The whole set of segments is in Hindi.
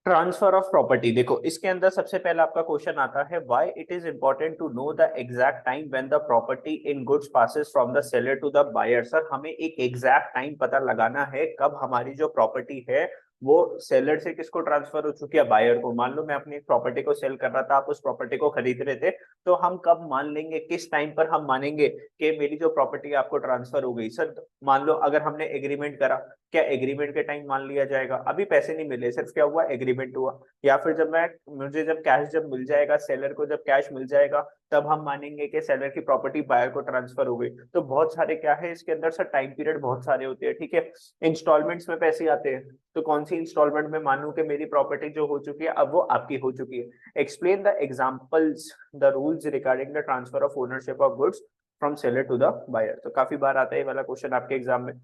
ट्रांसफर ऑफ प्रॉपर्टी, देखो इसके अंदर सबसे पहला आपका क्वेश्चन आता है, why it is important to know the exact time when the property in goods passes from the seller to the buyer. Sir हमें एक एग्जैक्ट टाइम पता लगाना है कब हमारी जो प्रॉपर्टी है वो सेलर से किसको ट्रांसफर हो चुकी है, बायर को। मान लो मैं अपनी प्रॉपर्टी को सेल कर रहा था, आप उस प्रॉपर्टी को खरीद रहे थे, तो हम कब मान लेंगे, किस टाइम पर हम मानेंगे कि मेरी जो प्रॉपर्टी है आपको ट्रांसफर हो गई। सर मान लो अगर हमने एग्रीमेंट करा, क्या एग्रीमेंट के टाइम मान लिया जाएगा? अभी पैसे नहीं मिले, सिर्फ क्या हुआ, एग्रीमेंट हुआ। या फिर जब मैं मुझे जब कैश जब मिल जाएगा, सेलर को जब कैश मिल जाएगा, तब हम मानेंगे कि सेलर की प्रॉपर्टी बायर को ट्रांसफर हो गई। तो बहुत सारे क्या है इसके अंदर सर, टाइम पीरियड बहुत सारे होते हैं, ठीक है। इंस्टॉलमेंट्स में पैसे आते हैं, तो कौन सी इंस्टॉलमेंट में मानूं कि मेरी प्रॉपर्टी जो हो चुकी है अब वो आपकी हो चुकी है। Explain the examples, the rules regarding the transfer of ownership of goods from seller to the buyer. तो काफी बार आता है ये वाला क्वेश्चन आपके एग्जाम में।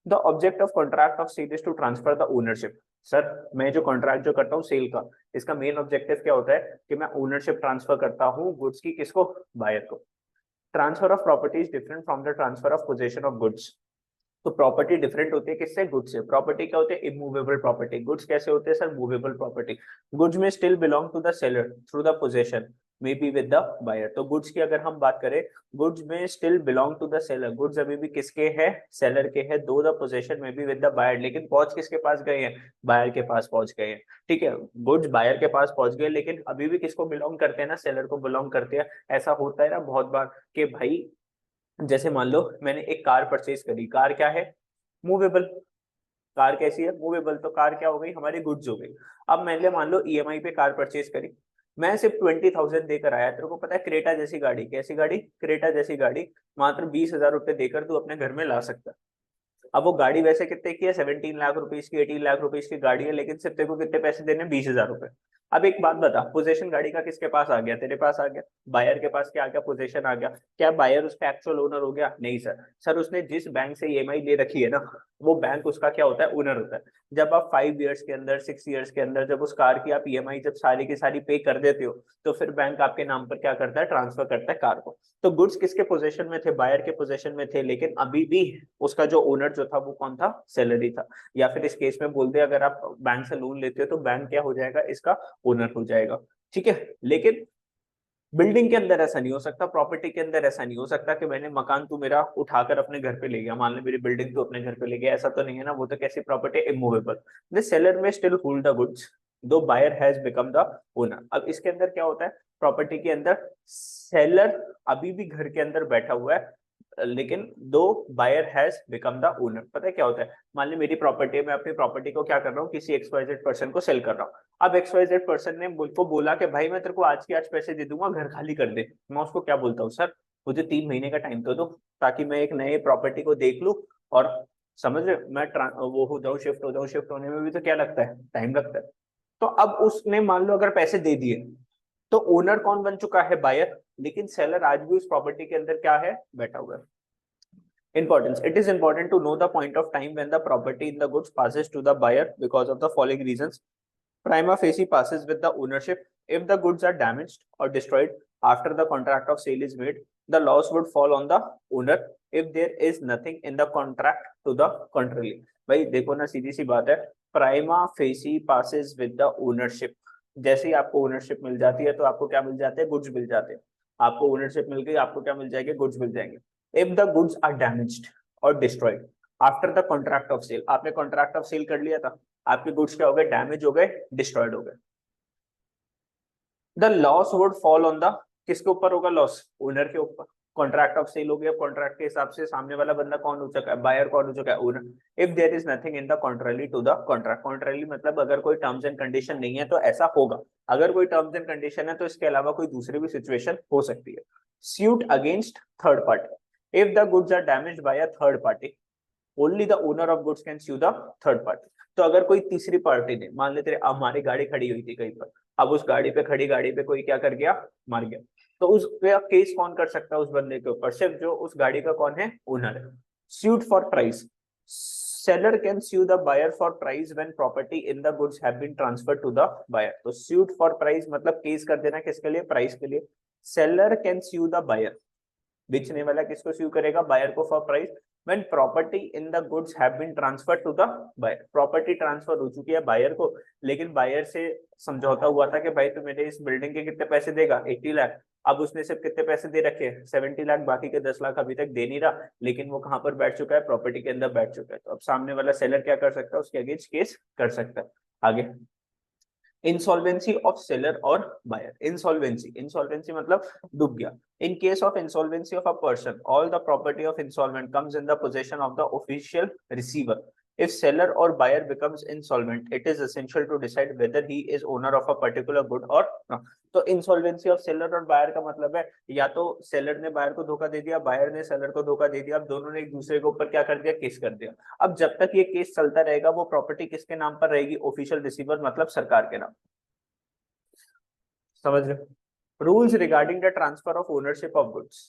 The object of contract of sale is to transfer the ownership. Sir मैं जो कॉन्ट्रैक्ट जो करता हूँ सेल का, इसका मेन ऑब्जेक्टिव क्या होता है कि मैं ओनरशिप ट्रांसफर करता हूँ गुड्स की, किसको, बायर को। Transfer of property is different from the transfer of possession of goods. तो प्रॉपर्टी डिफरेंट होती है किससे, गुड्स से। प्रॉपर्टी क्या होते हैं, इमूवेबल प्रॉपर्टी। गुड्स कैसे होते हैं sir, movable property. Goods may still belong to the seller through the possession may be with the buyer. तो गुड्स की अगर हम बात करें, goods may still belong to the seller, goods अभी भी किसके हैं, सेलर के हैं, though the possession may be with the buyer. लेकिन पहुंच किसके पास गए हैं, बायर के पास पहुंच गए हैं, ठीक है। गुड्स बायर के पास पहुंच गए, लेकिन अभी भी किसको बिलोंग करते हैं ना, सेलर को बिलोंग करते हैं। ऐसा होता है ना बहुत बार कि भाई, जैसे मान लो मैंने एक कार परचेज करी, कार क्या है, मूवेबल। कार कैसी है, मूवेबल। तो कार क्या हो गई, हमारी गुड्स हो गई। अब मैंने मान लो ईएमआई पे कार परचेज करी, मैं सिर्फ 20,000 देकर आया। तेरे को पता है क्रेटा जैसी गाड़ी, कैसी गाड़ी, क्रेटा जैसी गाड़ी, मात्र 20,000 रुपए देकर तू अपने घर में ला सकता है। अब वो गाड़ी वैसे कितने की है, 17 लाख रुपीज की, 18 लाख रुपीज की गाड़ी है, लेकिन सिर्फ तेरे को कितने पैसे देने, 20,000 रुपए। अब एक बात बता, पोजेशन गाड़ी का किसके पास आ गया, तेरे पास आ गया, बायर के पास क्या आ गया, पोजेशन आ गया। क्या बायर उसका एक्चुअल ओनर हो गया, नहीं सर। सर उसने जिस बैंक से ईएमआई ले रखी है ना, वो बैंक उसका क्या होता है, ओनर होता है। जब आप 5 ईयर्स के अंदर, 6 ईयर्स के अंदर जब उस कार की आप ईएमआई जब सारी की सारी पे कर देते हो, तो फिर बैंक आपके नाम पर क्या करता है, ट्रांसफर करता है कार को। तो गुड्स किसके पोजेशन में थे, बायर के पोजेशन में थे, लेकिन अभी भी उसका जो ओनर जो था वो कौन था, सैलरी था। या फिर इस केस में बोल दे, अगर आप बैंक से लोन लेते हो तो बैंक क्या हो जाएगा, इसका ओनर हो जाएगा, ठीक है। लेकिन बिल्डिंग के अंदर ऐसा नहीं हो सकता, प्रॉपर्टी के अंदर ऐसा नहीं हो सकता कि मैंने मकान तू मेरा उठाकर अपने घर पे ले गया, मान लो मेरी बिल्डिंग तू अपने घर पे ले गया, ऐसा तो नहीं है ना। वो तो कैसी property, immovable. The seller may still hold the goods though buyer has become the owner. अब इसके अंदर क्या होता है, प्रॉपर्टी के अंदर सेलर अभी भी घर के अंदर बैठा हुआ है, लेकिन though buyer has become the owner. पता है क्या होता है, मान ली मेरी प्रॉपर्टी है, मैं अपनी प्रॉपर्टी को क्या कर रहा हूँ, किसी XYZ पर्सन को सेल कर रहा हूँ। अब XYZ पर्सन ने मुझको बोला कि भाई मैं तेरे को आज के आज पैसे दे दूंगा, घर खाली कर दे। मैं उसको क्या बोलता हूँ, सर मुझे 3 महीने का टाइम तो दो, ताकि मैं एक नए प्रॉपर्टी को देख लूं, और समझ रहे, मैं वो हो जाऊँ, शिफ्ट हो जाऊँ। शिफ्ट होने में भी तो क्या लगता है, टाइम लगता है। तो अब उसने मान लो अगर पैसे दे दिए, तो ओनर कौन बन चुका है, बायर। लेकिन सेलर आज भी उस प्रॉपर्टी के अंदर क्या है, बैठा हुआ है। Importance. It is important to know the point of time when the property in the goods passes to the buyer because of the following reasons. Prima facie passes with the ownership. If the goods are damaged or destroyed after the contract of sale is made, the loss would fall on the owner if there is nothing in the contract to the contrary. भाई देखो ना, सीधी सी बात है, prima facie passes with the ownership. जैसे ही आपको ओनरशिप मिल जाती है तो आपको क्या मिल जाते हैं, गुड्स मिल जाते हैं। आपको ओनरशिप मिल गई, आपको क्या मिल जाएंगे, गुड्स मिल जाएंगे। If the goods are damaged और destroyed after the contract of sale, आपने कॉन्ट्रैक्ट ऑफ सेल कर लिया था, आपके गुड्स क्या हो गए, डैमेज हो गए, डिस्ट्रॉयड हो गए। The loss would fall on the, किसके ऊपर होगा लॉस, ओनर के ऊपर। कॉन्ट्रैक्ट ऑफ सेल हो गया, कॉन्ट्रैक्ट के हिसाब से सामने वाला बंदा कौन हो चुका है, बायर कौन हो चुका है, owner. If there is nothing in the contrary to the contract, contrary मतलब अगर कोई टर्म्स एंड कंडीशन नहीं है तो ऐसा होगा। अगर कोई टर्म्स एंड कंडीशन है तो इसके अलावा कोई दूसरी भी सिचुएशन हो सकती है। Suit against third party, if the goods are damaged by a third party, only the owner of goods can sue the third party. तो अगर कोई तीसरी पार्टी ने, मान ले तेरे हमारी गाड़ी खड़ी हुई थी कहीं पर, अब उस गाड़ी पे खड़ी गाड़ी पे कोई क्या कर गया, मार गया, तो उस पे केस कौन कर सकता है उस बंदे के ऊपर, सिर्फ जो उस गाड़ी का कौन है, ओनर है। Suit for price, seller can sue the buyer for price when property in the goods have been transferred to the buyer। तो suit for price मतलब केस कर देना किसके लिए, प्राइस के लिए। seller can sue the buyer, बेचने वाला किसको स्यू करेगा, बायर को, for price when property in the goods have been transferred to the buyer, property transfer हो चुकी है बायर को, लेकिन बायर से समझौता हुआ था कि भाई तू मेरे इस बिल्डिंग के कितने पैसे देगा, 80 लाख। अब उसने सिर्फ कितने पैसे दे रखे हैं, 70 लाख, बाकी के 10 लाख अभी तक दे नहीं रहा, लेकिन वो कहाँ पर बैठ चुका है, प्रॉपर्टी के अंदर बैठ चुका है। तो अब सामने वाला सेलर क्या कर सकता है, उसके अगेंस्ट केस कर सकता है। आगे, इंसॉल्वेंसी ऑफ सेलर और बायर। इंसॉल्वेंसी, इंसॉल्वेंसी मतलब डूब गया। In case of insolvency of a person, all the property of insolvent comes in the position of the official receiver. If seller or buyer becomes insolvent, it is essential to decide whether he is owner of a particular good or not. तो insolvency of seller और buyer का मतलब है या तो seller ने buyer को धोखा दे दिया, buyer ने seller को धोखा दे दिया, अब दोनों ने एक दूसरे के ऊपर क्या कर दिया, केस कर दिया। अब जब तक ये केस चलता रहेगा वो प्रॉपर्टी किसके नाम पर रहेगी, ऑफिशियल रिसीवर मतलब सरकार के नाम। समझ रहे? Rules regarding the transfer of ownership of goods.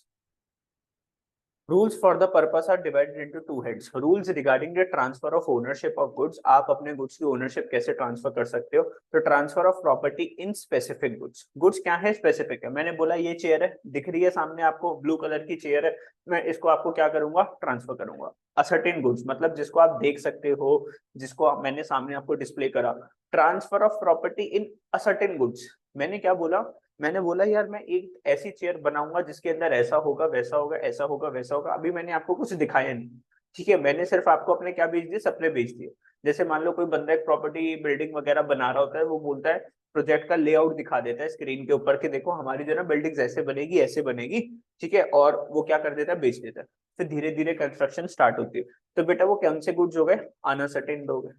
Rules for the purpose are divided into two heads. Rules regarding the transfer of ownership of goods. आप अपने goods की ownership कैसे transfer कर सकते हो? तो transfer of property in specific goods. Goods क्या है? Specific है। मैंने बोला ये चेयर है, दिख रही है सामने आपको, ब्लू कलर की चेयर है, मैं इसको आपको क्या करूंगा, ट्रांसफर करूंगा। असर्टेन गुड्स मतलब जिसको आप देख सकते हो, जिसको मैंने सामने आपको डिस्प्ले करा। Transfer of property in ascertain goods, मैंने क्या बोला, मैंने बोला यार मैं एक ऐसी चेयर बनाऊंगा जिसके अंदर ऐसा होगा, वैसा होगा, ऐसा होगा, वैसा होगा। अभी मैंने आपको कुछ दिखाया नहीं, ठीक है, मैंने सिर्फ आपको अपने क्या बेच दिए, सपने बेच दिए। जैसे मान लो कोई बंदा एक प्रॉपर्टी बिल्डिंग वगैरह बना रहा होता है, वो बोलता है, प्रोजेक्ट का लेआउट दिखा देता है स्क्रीन के ऊपर कि देखो हमारी जो है ना बिल्डिंग ऐसे बनेगी, ऐसे बनेगी, ठीक है, और वो क्या कर देता है, बेच देता है। फिर धीरे धीरे कंस्ट्रक्शन स्टार्ट होती है। तो बेटा वो कौन से गुड्स हो गए, अनसर्टेन हो गए।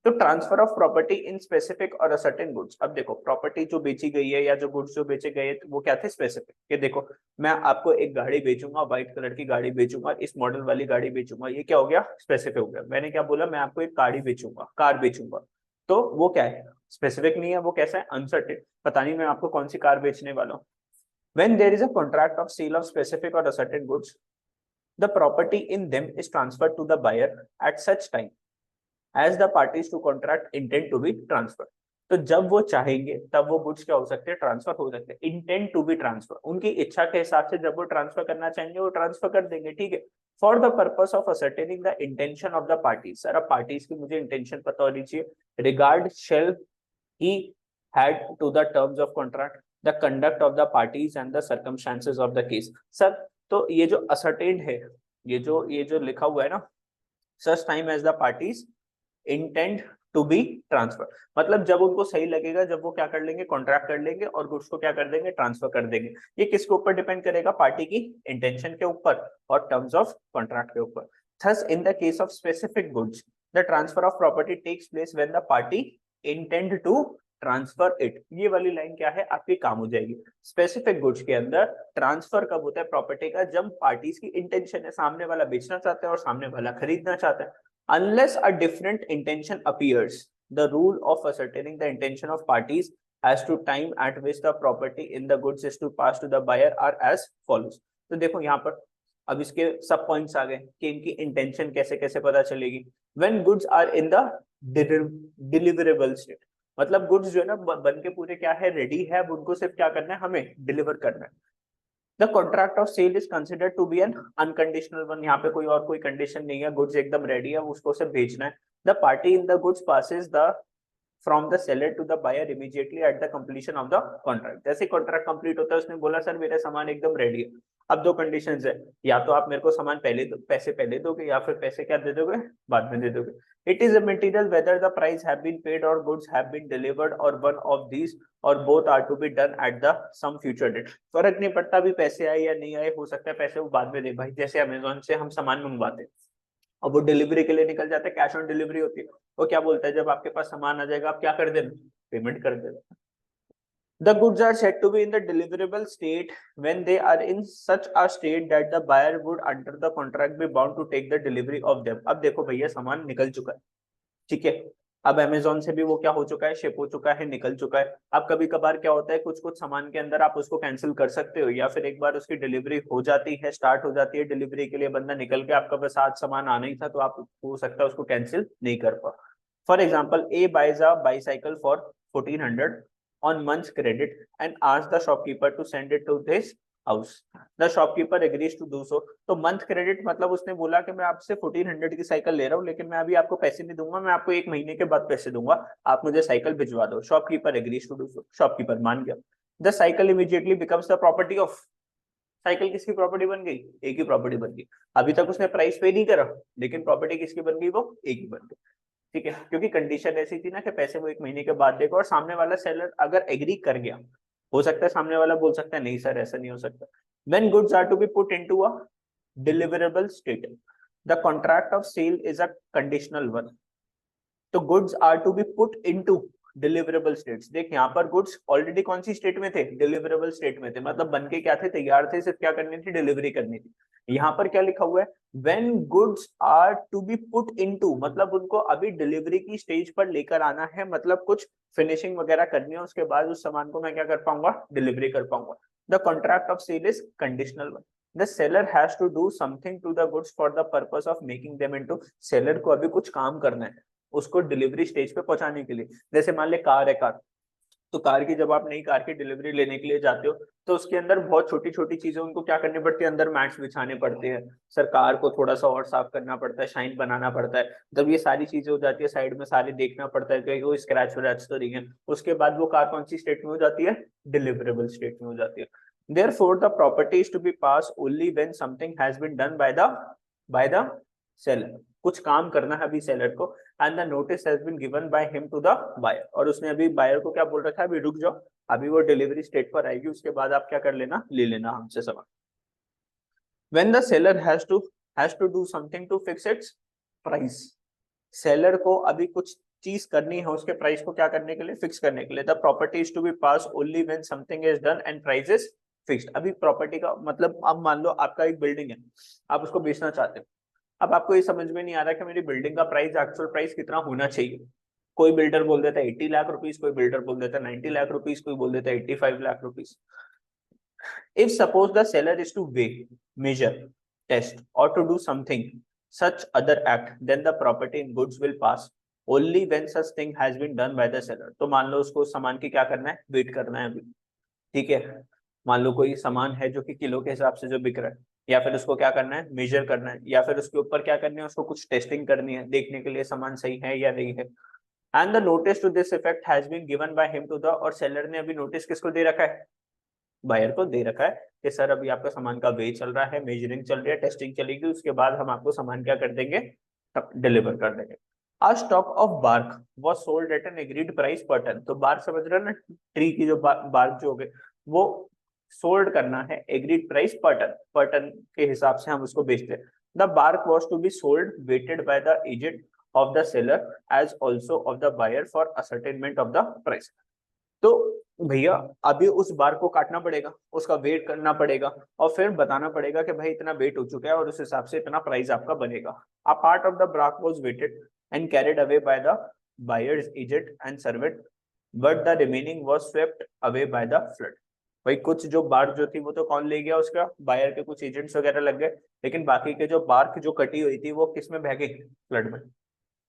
तो transfer of property in specific और सर्टेन गुड्स। अब देखो प्रॉपर्टी जो बेची गई है या जो गुड्स जो बेचे गए तो वो क्या थे, स्पेसिफिक। ये देखो मैं आपको एक गाड़ी बेचूंगा, व्हाइट कलर की गाड़ी बेचूंगा, इस मॉडल वाली गाड़ी बेचूंगा, ये क्या हो गया, स्पेसिफिक हो गया। मैंने क्या बोला, मैं आपको एक गाड़ी बेचूंगा, कार बेचूंगा, तो वो क्या है, स्पेसिफिक नहीं है, वो कैसा है, अनसर्टेन, पता नहीं मैं आपको कौन सी कार बेचने वाला हूँ। When there is a contract of sale of specific or certain goods, the property in them is transferred to the buyer at such time as the parties to contract intend to be transferred. तो जब वो चाहेंगे तब वो गुड्स क्या हो सकते हैं, ट्रांसफर हो सकते हैं। इंटेंड टू बी ट्रांसफर, उनकी इच्छा के हिसाब से जब वो ट्रांसफर करना चाहेंगे वो ट्रांसफर कर देंगे, ठीक है। For the purpose of ascertaining the intention of the parties, sir अब पार्टीज की मुझे इंटेंशन पता होनी चाहिए। Regard shall he had to the terms of contract, the conduct of the parties and the circumstances of the case. Sir तो ये जो असर्टेन्ड है, ये जो लिखा हुआ है ना, such time as the parties intend to be transfer, मतलब जब उनको सही लगेगा जब वो क्या कर लेंगे, कॉन्ट्रैक्ट कर लेंगे और गुड्स को क्या कर देंगे, ट्रांसफर कर देंगे। ये किसके ऊपर डिपेंड करेगा, पार्टी की इंटेंशन के ऊपर और टर्म्स ऑफ कॉन्ट्रैक्ट के ऊपर। Thus in the case of specific goods the transfer of property takes place when the party intend to transfer it. ये वाली लाइन क्या है, आपकी काम हो जाएगी। स्पेसिफिक गुड्स के अंदर ट्रांसफर कब होता है प्रॉपर्टी का, जब पार्टीज की इंटेंशन है, सामने वाला बेचना चाहता है और सामने वाला खरीदना चाहता है। Unless a different intention appears, the rule of ascertaining the intention of parties as to time at which the property in the goods is to pass to the buyer are as follows. तो देखो यहाँ पर अब इसके सब पॉइंट्स आ गए कि इनकी इंटेंशन कैसे कैसे पता चलेगी। When goods are in the deliverable state, मतलब गुड्स जो है ना बन के पूरे क्या है, रेडी है, अब उनको सिर्फ क्या करना है, हमें डिलीवर करना है। The contract of sale is considered to be an unconditional one. यहाँ पे कोई कंडीशन नहीं है, गुड्स एकदम रेडी है, उसको सिर्फ भेजना है। The party in the goods passes the from the seller to the buyer immediately at the completion of the contract. जैसे कॉन्ट्रैक्ट कंप्लीट होता है, उसने बोला सर मेरा सामान एकदम रेडी है। अब दो कंडीशंस है, या तो आप मेरे को सामान पहले दो, पैसे पहले दोगे, या फिर पैसे क्या दे दोगे, बाद में दे दोगे। It is immaterial whether the price have been paid or goods have been delivered or one of these or both are to be done at the some future date. फर्क नहीं पड़ता भी पैसे आए या नहीं आए, हो सकता है पैसे वो बाद में दे। भाई जैसे अमेजोन से हम सामान मंगवाते हैं और वो डिलीवरी के लिए निकल जाता है, कैश ऑन डिलीवरी होती है, वो क्या बोलता है, जब आपके पास सामान आ जाएगा आप क्या कर देना, पेमेंट कर देना। The goods are said to be in the deliverable state when they are in such a state that the buyer would under the contract be bound to take the delivery of them. अब देखो भैया सामान निकल चुका है, ठीक है, अब अमेजोन से भी वो क्या हो चुका है, शिप हो चुका है, निकल चुका है। अब कभी कभार क्या होता है, कुछ कुछ सामान के अंदर आप उसको कैंसिल कर सकते हो, या फिर एक बार उसकी डिलीवरी हो जाती है, स्टार्ट हो जाती है डिलीवरी के लिए, बंदा निकल के आपका बस आज सामान आना ही था, तो आप हो सकता है उसको कैंसिल नहीं कर पाओ। For example A buys a bicycle for 1400 on month's credit and ask the shopkeeper to send it to his house. The shopkeeper agrees to do so. तो मंथ क्रेडिट मतलब उसने बोला कि मैं आपसे 1400 की साइकिल ले रहा हूँ, लेकिन मैं अभी आपको पैसे नहीं दूंगा, मैं आपको 1 महीने के बाद पैसे दूंगा, आप मुझे साइकिल भिजवा दो। Shopkeeper agrees to do so, shopkeeper मान गया। The cycle immediately becomes the property of. Cycle किसकी प्रॉपर्टी बन गई? ए की प्रॉपर्टी बन गई। अभी तक उसने प्राइस पे नहीं करा, लेकिन प्रॉपर्टी किसकी बन गई? वो ए की बन गई। ठीक है, क्योंकि कंडीशन ऐसी थी ना कि पैसे वो 1 महीने के बाद देगा, और सामने वाला सेलर अगर एग्री कर गया, हो सकता है सामने वाला बोल सकता है नहीं सर ऐसा नहीं हो सकता। When goods are to be put into a deliverable state, the contract of sale is a conditional one. तो goods are to be put into deliverable states. देख यहाँ पर गुड्स ऑलरेडी कौन सी स्टेट में थे? डिलीवरेबल स्टेट में थे, मतलब बनके क्या थे? तैयार थे, सिर्फ क्या करनी थी? डिलीवरी करनी थी। यहाँ पर क्या लिखा हुआ है? When goods are to be put into, मतलब उनको अभी डिलीवरी की स्टेज पर लेकर आना है, मतलब कुछ फिनिशिंग वगैरह करनी है, उसके बाद उस सामान को मैं क्या कर पाऊंगा? डिलीवरी कर पाऊंगा। The contract of sale is conditional one. The seller has to do something to the goods for the purpose of making them into। Seller को अभी कुछ काम करना है उसको डिलीवरी स्टेज पे पहुंचाने के लिए। जैसे मान ले कार है, कार, तो कार की जब आप नई कार की डिलीवरी लेने के लिए जाते हो, तो उसके अंदर बहुत छोटी छोटी चीजें उनको क्या करनी पड़ती है? अंदर मैट्स बिछाने पड़ते हैं, सर कार को थोड़ा सा और साफ करना पड़ता है, शाइन बनाना पड़ता है। जब ये सारी चीजें हो जाती है, साइड में सारे देखना पड़ता है कि वो स्क्रैच वैच तो नहीं है, उसके बाद वो कार कौन सी स्टेट में हो जाती है? डिलीवरेबल स्टेट में हो जाती है। Therefore, the property is to be passed only when something has been done by the seller। कुछ काम करना है अभी सेलर को, and the notice has been given by him to the buyer. और उसने अभी बायर को क्या बोल रखा है? अभी रुक जाओ, अभी वो डिलीवरी स्टेट पर आएगी, उसके बाद आप क्या कर लेना? ले लेना हमसे सामान। When the seller has to do something to fix its price। Seller को अभी कुछ चीज करनी है उसके प्राइस को क्या करने के लिए? फिक्स करने के लिए। The property is to be pass only when something is done and price is fixed. अभी प्रॉपर्टी का मतलब, अब मान लो आपका एक बिल्डिंग है, आप उसको बेचना चाहते हो। अब आपको ये समझ में नहीं आ रहा कि मेरी बिल्डिंग का प्राइस, एक्चुअल प्राइस कितना होना चाहिए। कोई बिल्डर बोल देता है 80 लाख रुपीज, कोई बिल्डर बोल देता है 90 लाख रुपीज, कोई बोल देता है 85 lakh rupees. If suppose the seller is to weigh, measure, test, or to do something such other act, then the property in goods will pass only when such thing has been done by the seller। तो मान लो उसको सामान की क्या करना है? वेट करना है अभी। ठीक है, मान लो कोई सामान है जो कि किलो के हिसाब से जो बिक रहा है, या फिर उसको क्या करना है? मेजर करना है, या फिर उसके ऊपर क्या करनी है? उसको कुछ टेस्टिंग करनी है, देखने के लिए सामान सही है या नहीं है। And the notice to this effect has been given by him to the, और सेलर ने अभी नोटिस किसको दे रखा है? बायर को दे रखा है कि सर अभी आपका सामान का वे चल रहा है, मेजरिंग चल रही है, टेस्टिंग चलेगी, उसके बाद हम आपको सामान क्या कर देंगे? डिलीवर कर देंगे। A stock of bark was sold at an agreed price per ton। तो बार्क समझ रहे हो ना, ट्री की जो बार्क जो हो गए, वो सोल्ड करना है agreed price per ton, per ton के हिसाब से हम उसको बेचते हैं। The bark was to be sold weighted by the agent of the seller as also of the buyer for ascertainment of the price. तो भैया अभी उस बार को काटना पड़ेगा, उसका वेट करना पड़ेगा, और फिर बताना पड़ेगा कि भाई इतना वेट हो चुका है और उस हिसाब से इतना प्राइस आपका बनेगा। A part of the bark was weighted and carried away by the buyer's agent and servant, but the remaining was swept away by the flood. भाई कुछ जो बार्क जो थी वो तो कौन ले गया? उसका बायर के कुछ एजेंट्स वगैरह लग गए, लेकिन बाकी के जो बार्क जो कटी हुई थी वो किस में बह गई? फ्लड में।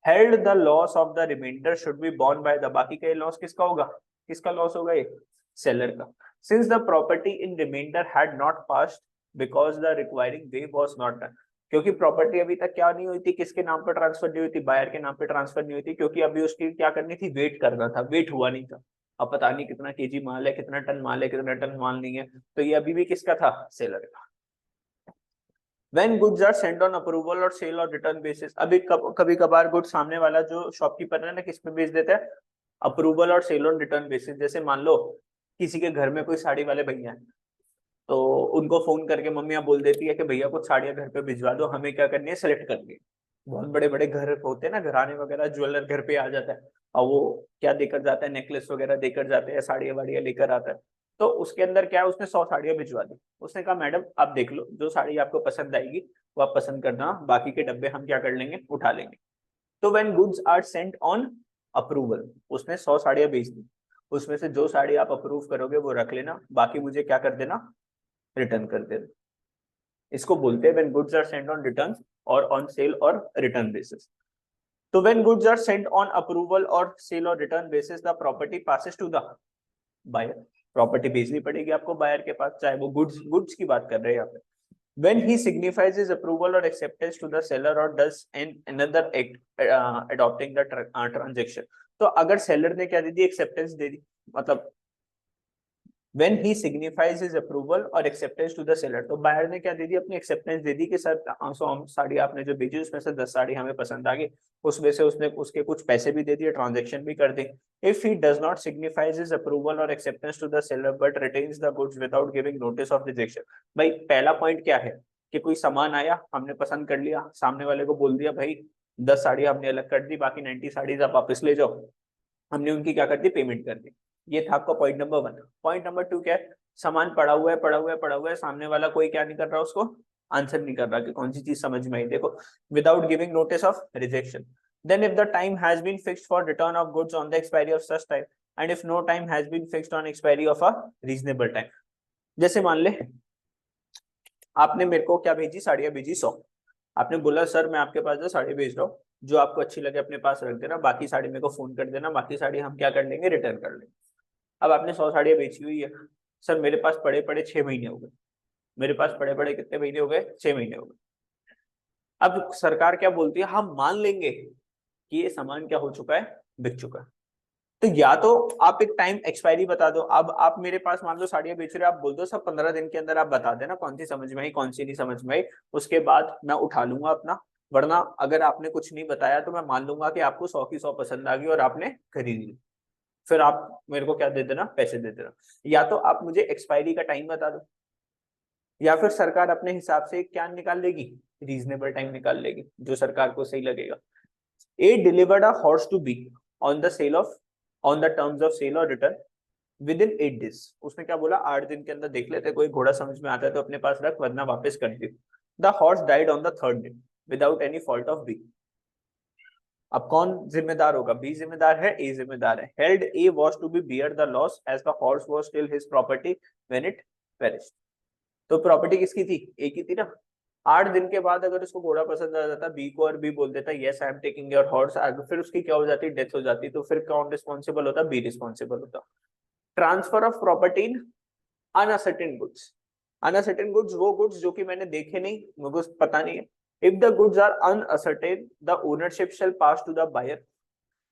Held the loss of the remainder should be borne by the, बाकी का लॉस किसका होगा? किसका लॉस होगा? ये सेलर का। Since the property in remainder had not passed because the requiring weigh was not done. क्योंकि प्रॉपर्टी अभी तक क्या नहीं हुई थी? किसके नाम पर ट्रांसफर नहीं हुई थी? बायर के नाम पे ट्रांसफर नहीं हुई थी, क्योंकि अभी उसकी क्या करनी थी? वेट करना था, वेट हुआ नहीं था। अब पता नहीं कितना केजी माल है, कितना टन माल है, कितना टन माल नहीं है, तो ये अभी भी किसका था? सेलर का। When goods are sent on approval or sale or return basis, अभी कभी कभार गुड सामने वाला जो शॉपकीपर है ना, किस पे बेच देता है? Approval or cell on return basis. जैसे मान लो किसी के घर में कोई साड़ी वाले भैया हैं, तो उनको फोन करके मम्मियाँ बोल देती है कि भैया कुछ साड़ियाँ घर पे भिजवा दो, हमें क्या करनी है? सेलेक्ट करनी है। बहुत बड़े बड़े घर होते हैं ना, घराने वगैरह, ज्वेलर घर पे आ जाता है, और वो क्या देकर जाता है? नेकलेस वगैरह देकर जाते हैं, साड़ियाँ वाड़ियाँ लेकर आता है। तो उसके अंदर क्या है? उसने 100 साड़ियाँ भिजवा दी। उसने कहा मैडम आप देख लो, जो साड़ी आपको पसंद आएगी वो आप पसंद करना, बाकी के डब्बे हम क्या कर लेंगे? उठा लेंगे। तो when goods are sent on approval, उसने 100 साड़ियां बेच दी, उसमें से जो साड़ी आप अप्रूव करोगे वो रख लेना, बाकी मुझे क्या कर देना? रिटर्न कर देना। इसको बोलते हैं when goods are sent on return or on sale और रिटर्न बेसिस। तो when goods are sent on approval or sale और return basis, the property passes to the buyer. Property भेजनी पड़ेगी आपको बायर के पास, चाहे वो गुड्स की बात कर रहे हैं यहाँ पे। When he signifies his approval or acceptance to the seller or does another act adopting the transaction, तो अगर सेलर ने क्या दे दी, एक्सेप्टेंस दे दी, मतलब when he signifies his approval or acceptance to the seller, तो बायर ने क्या दे दी, अपनी एक्सेप्टेंस दे दी कि सर 100 साड़ी आपने जो भेजी उसमें से 10 साड़ी हमें पसंद आ गई, उसमें से उसने उसके कुछ पैसे भी दे दिए, ट्रांजेक्शन भी कर दी। If he does not signifies his approval or acceptance to the seller but retains the goods without giving notice of rejection, भाई पहला पॉइंट क्या है कि कोई सामान आया, हमने पसंद कर लिया, सामने वाले को बोल दिया भाई 10 साड़ी हमने अलग कर दी, बाकी 90 साड़ीज आप वापस ले जाओ, हमने उनकी क्या कर दी, पेमेंट कर दी। ये था आपका पॉइंट नंबर 1। पॉइंट नंबर 2 क्या है, सामान पड़ा हुआ है, पड़ा हुआ है, पड़ा हुआ है, सामने वाला कोई क्या नहीं कर रहा, उसको आंसर नहीं कर रहा कि कौन सी चीज समझ में आई। देखो, without giving notice of rejection, then if the time has been fixed for return of goods on the expiry of such time and if no time has been fixed on expiry of a reasonable time। जैसे मान ले आपने मेरे को क्या भेजी, साड़ियां भेजी 100, आपने बोला सर मैं आपके पास जो साड़ी भेज रहा हूँ, जो आपको अच्छी लगे अपने पास रख देना, बाकी साड़ी मेरे को फोन कर देना, बाकी साड़ी हम क्या कर लेंगे, रिटर्न कर लेंगे। अब आपने 100 साड़ियां बेची हुई है, सर मेरे पास पड़े पड़े 6 महीने हो गए, मेरे पास पड़े पड़े कितने महीने हो गए, 6 महीने हो गए। अब सरकार क्या बोलती है, हम मान लेंगे कि ये सामान क्या हो चुका है, बिक चुका है। तो या तो आप एक टाइम एक्सपायरी बता दो, अब आप मेरे पास मान लो साड़ियां बेच रहे हो, आप बोल दो सब 15 दिन के अंदर आप बता देना कौन सी समझ में आई, कौन सी नहीं समझ में आई, उसके बाद मैं उठा लूंगा अपना। वरना अगर आपने कुछ नहीं बताया तो मैं मान लूंगा कि आपको 100 की 100 पसंद आ गई और आपने खरीद ली, फिर आप मेरे को क्या दे देना, पैसे दे देना। या तो आप मुझे एक्सपायरी का टाइम बता दो, या फिर सरकार अपने हिसाब से क्या निकाल लेगी, रीजनेबल टाइम निकाल लेगी जो सरकार को सही लगेगा। A delivered a horse to B on the sale of on the terms of sale और रिटर्न विद इन 8 डेज। उसने क्या बोला, 8 दिन के अंदर देख लेते, कोई घोड़ा समझ में आता है तो अपने पास रख, वरना वापस कर दे। The horse died on the third day without any fault of B. अब कौन जिम्मेदार होगा, बी जिम्मेदार है, ए जिम्मेदार है। Held A was to be bear the loss as the horse was still his property when it perished. तो प्रॉपर्टी किसकी थी, ए की थी ना। 8 दिन के बाद अगर उसको घोड़ा पसंद आ जाता बी को, और बी बोल देता yes I am taking your horse, फिर उसकी क्या हो जाती, डेथ हो जाती, तो फिर कौन रिस्पॉन्सिबल होता, बी रिस्पॉन्सिबल होता। Transfer of property in uncertain goods. Uncertain goods वो गुड्स जो कि मैंने देखे नहीं, मुझे कुछ पता नहीं है। If the goods are unascertained the ownership shall pass to the buyer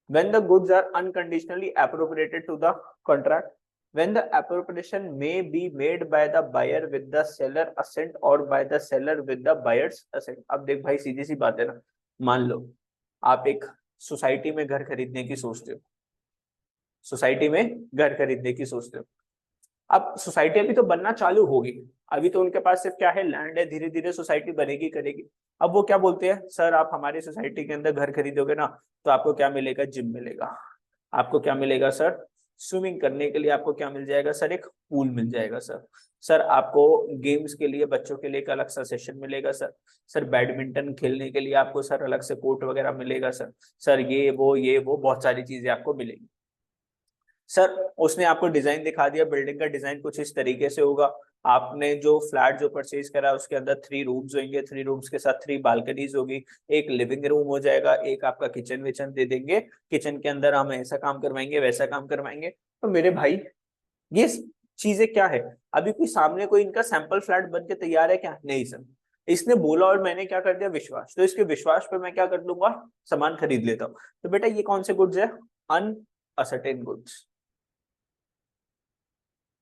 when the goods are unconditionally appropriated to the contract, when the appropriation may be made by the buyer with the seller assent or by the seller with the buyer's assent। अब देख भाई सीधी सी बात है ना, मान लो आप एक सोसाइटी में घर खरीदने की सोचते हो, सोसाइटी में घर खरीदने की सोचते हो। अब सोसाइटी अभी तो बनना चालू होगी, अभी तो उनके पास सिर्फ क्या है, लैंड है, धीरे धीरे सोसाइटी बनेगी करेगी। अब वो क्या बोलते हैं, सर आप हमारी सोसाइटी के अंदर घर खरीदोगे ना, तो आपको क्या मिलेगा, जिम मिलेगा, आपको क्या मिलेगा सर, स्विमिंग करने के लिए आपको क्या मिल जाएगा सर, एक पूल मिल जाएगा सर, सर आपको गेम्स के लिए बच्चों के लिए एक अलग सा सेशन मिलेगा सर, सर बैडमिंटन खेलने के लिए आपको सर अलग से कोर्ट वगैरह मिलेगा सर, सर ये वो बहुत सारी चीजें आपको मिलेंगी। सर उसने आपको डिजाइन दिखा दिया, बिल्डिंग का डिजाइन कुछ इस तरीके से होगा, आपने जो फ्लैट जो परचेज करा उसके अंदर 3 रूम्स होंगे, 3 रूम्स के साथ 3 बालकनीज होगी, एक लिविंग रूम हो जाएगा, एक आपका किचन विचन दे देंगे, किचन के अंदर हम ऐसा काम करवाएंगे वैसा काम करवाएंगे। तो मेरे भाई ये चीजें क्या है, अभी कोई सामने कोई इनका सैंपल फ्लैट बन के तैयार है क्या, नहीं सर, इसने बोला और मैंने क्या कर दिया, विश्वास, तो इसके विश्वास पे मैं क्या कर लूंगा, सामान खरीद लेता हूँ। तो बेटा ये कौन से गुड्स है, अनअसर्टेन गुड्स।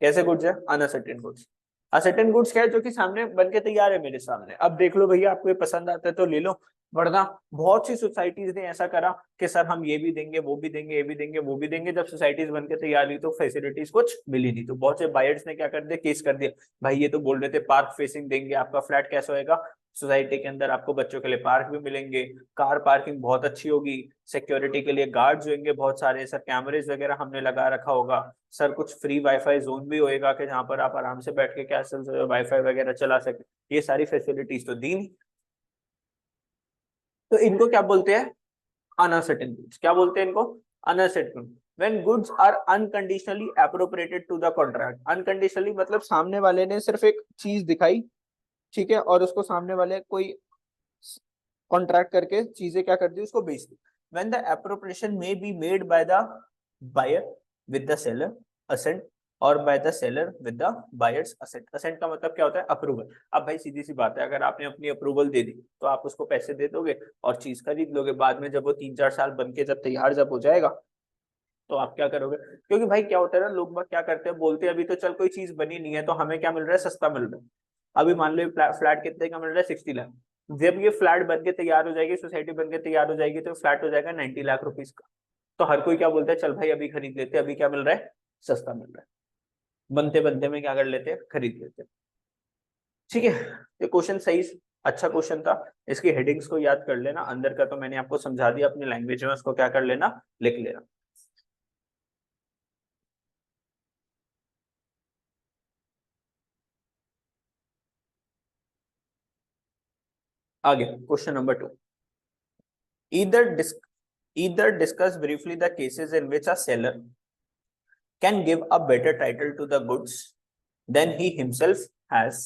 कैसे गुड्स है, अनअसर्टेन गुड्स। असर्टेन गुड्स क्या है, जो कि सामने बन के तैयार है मेरे सामने, अब देख लो भैया आपको ये पसंद आता है तो ले लो, वरना बहुत सी सोसाइटीज ने ऐसा करा कि सर हम ये भी देंगे वो भी देंगे, ये भी देंगे वो भी देंगे, जब सोसाइटीज बन के तैयार हुई तो फैसिलिटीज कुछ मिली नहीं, तो बहुत से बायर्स ने क्या कर दिया, केस कर दिया, भाई ये तो बोल रहे थे पार्क फेसिंग देंगे, आपका फ्लैट कैसा होएगा, सोसाइटी के अंदर आपको बच्चों के लिए पार्क भी मिलेंगे, कार पार्किंग बहुत अच्छी होगी, सिक्योरिटी के लिए गार्ड्स होंगे बहुत सारे, सर कैमरेज वगैरह हमने लगा रखा होगा, सर कुछ फ्री वाईफाई जोन भी होएगा कि जहां पर आप आराम से बैठ के क्या वाईफाई वगैरह चला सके, ये सारी फैसिलिटीज तो दी नहीं। तो इनको क्या बोलते हैं, अनसर्टेन गुड्स। क्या बोलते हैं इनको, uncertain. When goods are unconditionally appropriated to the contract. Unconditionally मतलब सामने वाले ने सिर्फ एक चीज दिखाई, ठीक है, और उसको सामने वाले कोई कॉन्ट्रैक्ट करके चीजें क्या कर दी, उसको बेच दी। When the appropriation may be made by the buyer with the seller assent और by the seller with the buyer's assent. Assent का मतलब क्या होता है? अप्रूवल। अब भाई सीधी सी बात है, अगर आपने अपनी अप्रूवल दे दी तो आप उसको पैसे दे दोगे और चीज खरीद लोगे। बाद में जब वो 3-4 साल बन के जब तैयार जब हो जाएगा तो आप क्या करोगे? क्योंकि भाई क्या होता है ना, लोग बाग क्या करते हैं, बोलते हैं अभी तो चल कोई चीज बनी नहीं है तो हमें क्या मिल रहा है? सस्ता मिल रहा है। अभी मान लो फ्लैट कितने का मिल रहा है? 60 लाख। जब ये फ्लैट बन के तैयार हो जाएगी, सोसाइटी बन के तैयार हो जाएगी, तो फ्लैट हो जाएगा 90 लाख रुपीज का। तो हर कोई क्या बोलता है? चल भाई अभी खरीद लेते हैं, अभी क्या मिल रहा है? सस्ता मिल रहा है। बनते बनते में क्या कर लेते हैं? खरीद लेते हैं। ठीक है, ये क्वेश्चन सही, अच्छा क्वेश्चन था। इसकी हेडिंग्स को याद कर लेना, अंदर का तो मैंने आपको समझा दिया, अपनी लैंग्वेज में उसको क्या कर लेना? लिख लेना। आगे question number 2। Either dis either discuss briefly the cases in which a seller can give a better title to the goods than he himself has।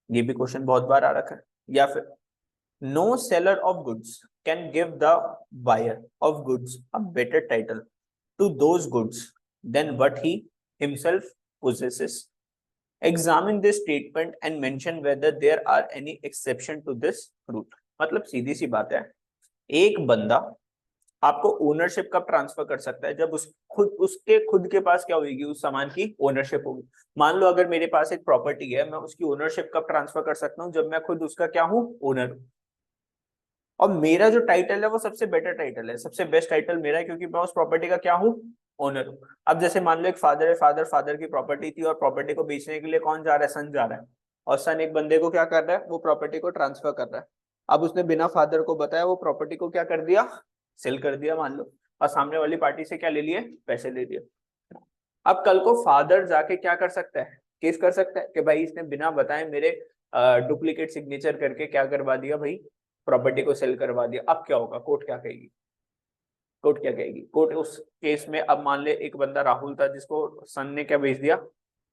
ये भी क्वेश्चन बहुत बार आ रखा है। या फिर no seller of goods can give the buyer of goods a better title to those goods than what he himself possesses। Examine this statement and mention whether there are any exception to this rule। मतलब सीधी सी बात है, एक बंदा आपको ओनरशिप कब ट्रांसफर कर सकता है? जब उसके खुद के पास क्या होगी? उस सामान की ओनरशिप होगी। मान लो अगर मेरे पास एक प्रॉपर्टी है, मैं उसकी ओनरशिप कब ट्रांसफर कर सकता हूँ? जब मैं खुद उसका क्या हूँ? ओनर हूँ। और मेरा जो टाइटल है वो सबसे बेटर टाइटल है, सबसे बेस्ट टाइटल मेरा है, क्योंकि मैं उस प्रॉपर्टी का क्या हूँ? ओनर हूँ। अब जैसे मान लो एक फादर है, फादर की प्रॉपर्टी थी और प्रॉपर्टी को बेचने के लिए कौन जा रहा है? सन जा रहा है। और सन एक बंदे को क्या कर रहा है? वो प्रॉपर्टी को ट्रांसफर कर रहा है। अब उसने बिना फादर को बताया वो प्रॉपर्टी को क्या कर दिया? सेल कर दिया मान लो। और सामने वाली पार्टी से क्या ले लिए? पैसे ले लिए। अब कल को फादर जाके क्या कर सकता है? केस कर सकता है कि भाई इसने बिना बताए मेरे डुप्लीकेट सिग्नेचर करके क्या करवा दिया भाई? प्रॉपर्टी को सेल करवा दिया। अब क्या होगा? कोर्ट क्या कहेगी? कोर्ट क्या कहेगी? कोर्ट उस केस में, अब मान ले एक बंदा राहुल था जिसको सन ने क्या भेज दिया?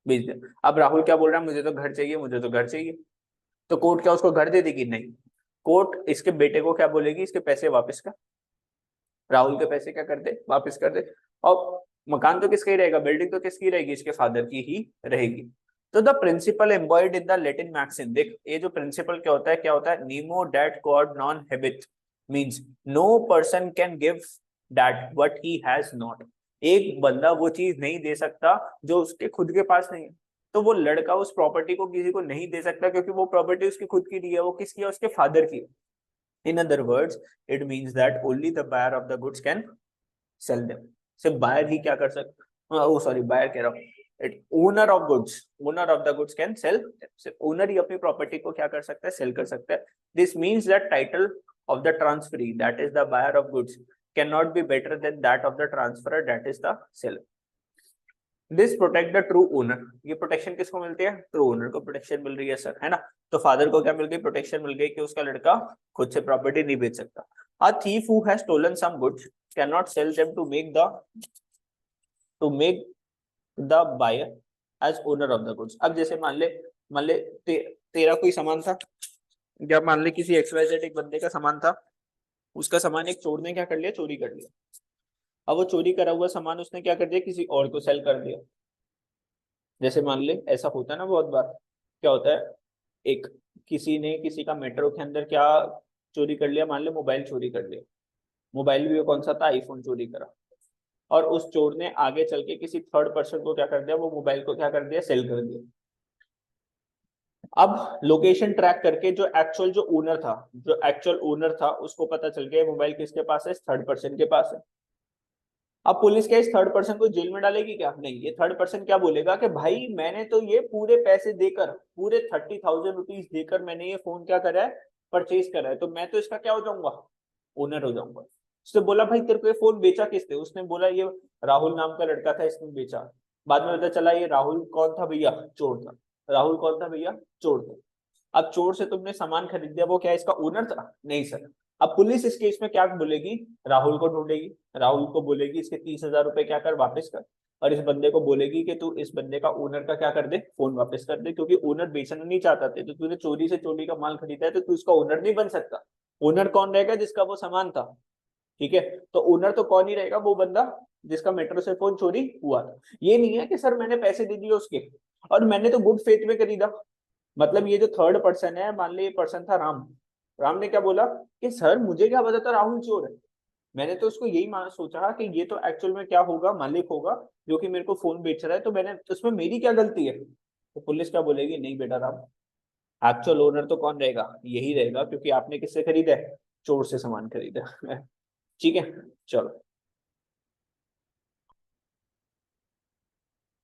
भेज दिया। अब राहुल क्या बोल रहा है? मुझे तो घर चाहिए, मुझे तो घर चाहिए। तो कोर्ट क्या उसको घर दे देगी? नहीं। कोर्ट इसके बेटे को क्या बोलेगी? इसके पैसे वापस कर। राहुल के पैसे क्या कर दे? वापस कर दे। और मकान तो किसका ही रहेगा? बिल्डिंग तो किसकी रहेगी? इसके फादर की ही रहेगी। तो the principle embodied in the Latin maxim, देख ये जो प्रिंसिपल क्या होता है? क्या होता है? Nemo dat quod non habet means no person can give that what he has not. एक बंदा वो चीज नहीं दे सकता जो उसके खुद के पास नहीं है। तो वो लड़का उस प्रॉपर्टी को किसी को नहीं दे सकता, क्योंकि वो प्रॉपर्टी उसकी खुद की नहीं है, वो किसकी है? उसके फादर की है। In other words, it means that only the buyer of the goods can sell them। सिर्फ बायर ही क्या कर सकता? ओ सॉरी, बायर कह रहा हूँ, it owner of goods, owner of the goods can sell. सिर्फ ओनर ही अपनी प्रॉपर्टी को क्या कर सकता है? सेल कर सकता है। This means that title of the transferee, that is the buyer of goods, can not be better than that of the transferor, that is the seller. This protect the true owner. ये प्रोटेक्शन किसको मिलती है? ट्रू ओनर को प्रोटेक्शन मिल रही है सर, है ना। तो फादर को क्या मिल गई? प्रोटेक्शन मिल गई कि उसका लड़का खुद से प्रॉपर्टी नहीं बेच सकता। A thief who has stolen some goods can not sell them to make the buyer as owner of the goods. अब जैसे मान ले तेरा कोई सामान था, या मान ले किसी XYZ एक बंदे का सामान था, उसका सामान एक चोर ने क्या कर लिया? चोरी कर लिया। अब वो चोरी करा हुआ सामान उसने क्या कर दिया? किसी और को सेल कर दिया। जैसे मान ले ऐसा होता है ना बहुत बार, क्या होता है, एक किसी ने किसी का मेट्रो के अंदर क्या चोरी कर लिया? मान ले मोबाइल चोरी कर लिया। मोबाइल भी वो कौन सा था? आईफोन चोरी करा। और उस चोर ने आगे चल के किसी थर्ड पर्सन को क्या कर दिया? वो मोबाइल को क्या कर दिया? सेल कर दिया। अब लोकेशन ट्रैक करके जो एक्चुअल ओनर था उसको पता चल गया मोबाइल किसके पास है? थर्ड पर्सन के पास है। अब पुलिस क्या इस थर्ड पर्सन को जेल में डालेगी? क्या नहीं, ये थर्ड पर्सन क्या बोलेगा कि भाई मैंने तो ये पूरे पैसे देकर, पूरे 30,000 रुपीज देकर मैंने ये फोन क्या करा है? परचेज करा है, तो मैं तो इसका क्या हो जाऊंगा? ओनर हो जाऊंगा। उसने बोला भाई तेरे को ये फोन बेचा किसने? उसने बोला ये राहुल नाम का लड़का था, इसने बेचा। बाद में पता चला ये राहुल कौन था भैया? चोर था। राहुल कौन था भैया? चोर था। अब चोर से तुमने सामान खरीद दिया, वो क्या इसका ओनर था? नहीं सर। अब पुलिस इस केस में क्या बोलेगी? राहुल को ढूंढेगी। राहुल को बोलेगी इसके 30,000 रुपए क्या कर? वापस कर। और इस बंदे को बोलेगी कि तू इस बंदे का ओनर का क्या कर दे? फोन वापस कर दे, क्योंकि ओनर बेचना नहीं चाहता थे, तो तूने चोरी से चोरी का माल खरीदा है तो तू इसका ओनर नहीं बन सकता। ओनर कौन रहेगा? जिसका वो सामान था। ठीक है, तो ओनर तो कौन ही रहेगा? वो बंदा जिसका मेट्रो से फोन चोरी हुआ था। ये नहीं है कि सर मैंने पैसे दे दिए उसके और मैंने तो गुड फेथ में खरीदा। मतलब ये जो थर्ड पर्सन है, मान ली ये पर्सन था राम। राम ने क्या बोला कि सर मुझे क्या पता था राहुल चोर है, मैंने तो उसको यही मान सोचा कि ये तो एक्चुअल में क्या होगा, मालिक होगा जो कि मेरे को फोन बेच रहा है, तो मैंने उसमें मेरी क्या गलती है। तो पुलिस क्या बोलेगी, नहीं बेटा राम, एक्चुअल ओनर तो कौन रहेगा, यही रहेगा, क्योंकि आपने किससे खरीदा है, चोर से सामान खरीदा है। ठीक है, चलो।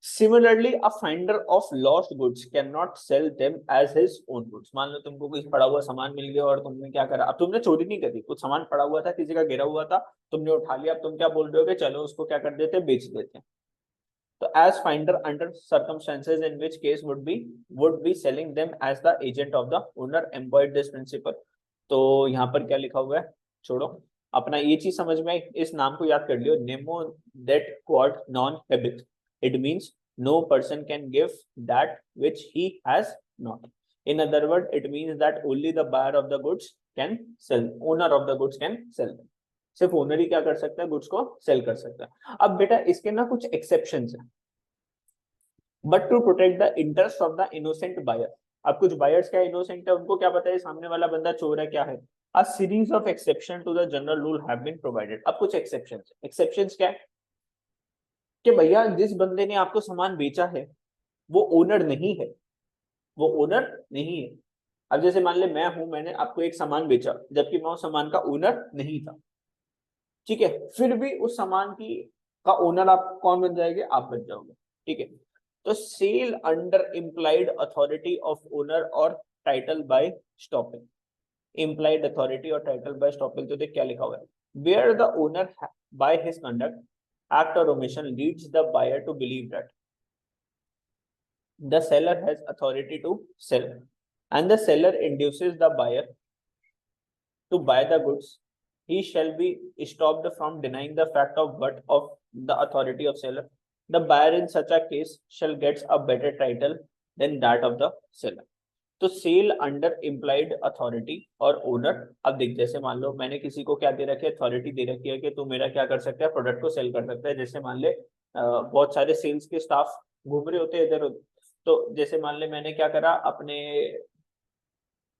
Similarly a finder of lost goods can not sell them as his own goods. मान लो तुमको कुछ पड़ा हुआ सामान मिल गया और तुमने क्या करा, अब तुमने चोरी नहीं करी, कुछ सामान पड़ा हुआ था, किसी का गिरा हुआ था, तुमने उठा लिया, अब तुम क्या बोल रहे हो कि चलो उसको क्या कर देते, बेच देते हैं। तो as finder under circumstances in which case would be selling them as the agent of the owner employed this principle। तो यहाँ पर क्या लिखा हुआ है, छोड़ो, अपना ये चीज समझ में आई, इस नाम को याद कर लियो, nemo dat quod non habet. It means no person can give that which he has not। in other word it means that only the buyer of the goods can sell, owner of the goods can sell them। सिर्फ ओनर ही क्या कर सकता है, गुड्स को सेल कर सकता है। अब बेटा इसके ना कुछ एक्सेप्शंस हैं, but to protect the interest of the innocent buyer. अब कुछ बायर्स क्या इनोसेंट है, उनको क्या पता है सामने वाला बंदा चोर है क्या है। A series of exception to the general rule have been provided. अब कुछ एक्सेप्शंस, एक्सेप्शंस क्या है कि भैया जिस बंदे ने आपको सामान बेचा है वो ओनर नहीं है, वो ओनर नहीं है। अब जैसे मान ले मैं हूं, मैंने आपको एक सामान बेचा जबकि मैं उस सामान का ओनर नहीं था, ठीक है, फिर भी उस सामान की का ओनर आप कौन बन जाएंगे, आप बन जाओगे, ठीक है। तो sale under implied authority of owner और title by estoppel. Implied authority और टाइटल बाय स्टॉपिंग, तो देख क्या लिखा हुआ है, where the owner by his conduct act और omission leads the buyer to believe that the seller has authority to sell and the seller induces the buyer to buy the goods, he shall be stopped from denying the fact of but of the authority of seller। The buyer in such a case shall get a better title than that of the seller। तो सेल अंडर इम्प्लाइड अथॉरिटी और ओनर। अब देख जैसे मान लो मैंने किसी को क्या दे रखी है, अथॉरिटी दे रखी है कि तू मेरा क्या कर सकता है, प्रोडक्ट को सेल कर सकता है। जैसे मान ले बहुत सारे सेल्स के स्टाफ घूम रहे होते हैं इधर उधर, तो जैसे मान ले मैंने क्या करा, अपने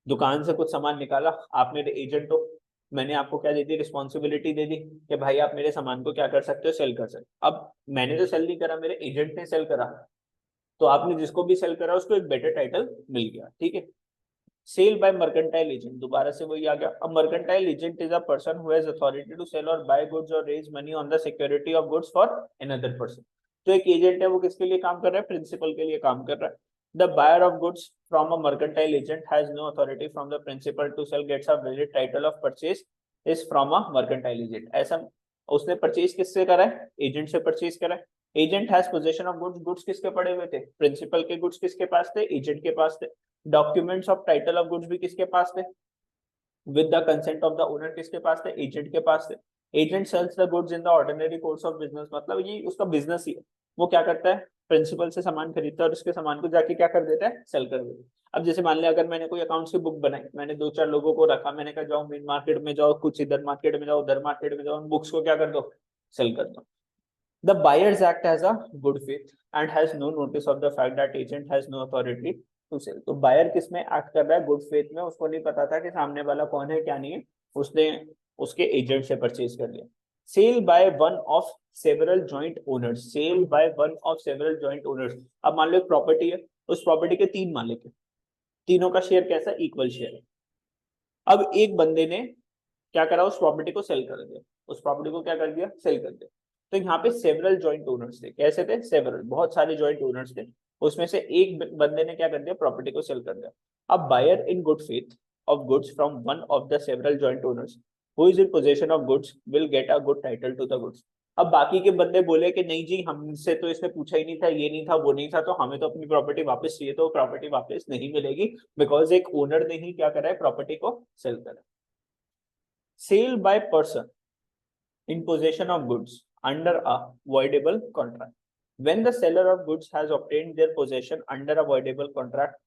दुकान से कुछ सामान निकाला, आप मेरे एजेंट हो, मैंने आपको क्या दे दी, रिस्पॉन्सिबिलिटी दे दी कि भाई आप मेरे सामान को क्या कर सकते हो, सेल कर सकते हो। अब मैंने तो सेल नहीं करा, मेरे एजेंट ने सेल करा, तो आपने जिसको भी सेल करा उसको एक बेटर टाइटल मिल गया, ठीक है। सेल बाय मर्केंटाइल एजेंट, दोबारा से वही आ गया। अब mercantile agent is a person who has authority to sell or buy goods or raise money on the security of goods for another person. तो एक एजेंट है, वो किसके लिए काम कर रहा है, प्रिंसिपल के लिए काम कर रहा है। The buyer of goods from a mercantile agent has no authority from the principal to sell gets a valid title of purchase is from a mercantile agent. ऐसा उसने परचेज किससे करा है, एजेंट से परचेज करा है। Agent has position of goods, goods किसके पड़े हुए थे, प्रिंसिपल के गुड्स किसके पास थे, एजेंट के पास थे। Documents of title of goods भी किसके पास थे, with the consent of the owner किसके पास थे, एजेंट के पास थे। Agent sells the goods in the ordinary course of business, मतलब ये उसका बिजनेस ही है। वो क्या करता है, प्रिंसिपल से सामान खरीदता है और उसके सामान को जाके क्या कर देता है, सेल कर देता है। अब जैसे मान लिया अगर मैंने कोई अकाउंट्स की बुक बनाई, मैंने दो चार लोगों को रखा, मैंने कहा जाओ मेन मार्केट में जाओ, कुछ इधर मार्केट में जाओ, उधर मार्केट में जाओ, उन बुक्स को क्या कर दो, सेल कर दो। The buyers act as a good faith and has no notice of the fact that agent has no authority to sell। तो बायर किस में एक्ट कर रहा है, गुड फेथ में, उसको नहीं पता था कि सामने वाला कौन है क्या नहीं है, उसने उसके एजेंट से परचेज कर लिया। Sale by one of several joint owners, sale by one of several joint owners. अब मान लो एक प्रॉपर्टी है, उस प्रॉपर्टी के तीन मालिक है, तीनों का शेयर कैसा, इक्वल शेयर है। अब एक बंदे ने क्या करा, उस प्रॉपर्टी को सेल कर दिया, उस प्रॉपर्टी को क्या कर दिया, सेल कर दिया। तो यहाँ पे सेवरल जॉइंट ओनर्स थे, कैसे थे, सेवरल, बहुत सारे जॉइंट ओनर्स थे, उसमें से एक बंदे ने क्या कर दिया, प्रॉपर्टी को सेल कर दिया। अब buyer in good faith of goods from one of the several joint owners who is in position of goods will get a good title to the goods. अब बाकी के बंदे बोले कि नहीं जी, हमसे तो इसने पूछा ही नहीं था, ये नहीं था, वो नहीं था, तो हमें तो अपनी प्रॉपर्टी वापस चाहिए, तो प्रॉपर्टी वापस नहीं मिलेगी, बिकॉज एक ओनर ने ही क्या करा है, प्रॉपर्टी को सेल करा। Sale by person in possession of goods under a voidable contract, when the seller of goods has obtained their possession under a voidable contract,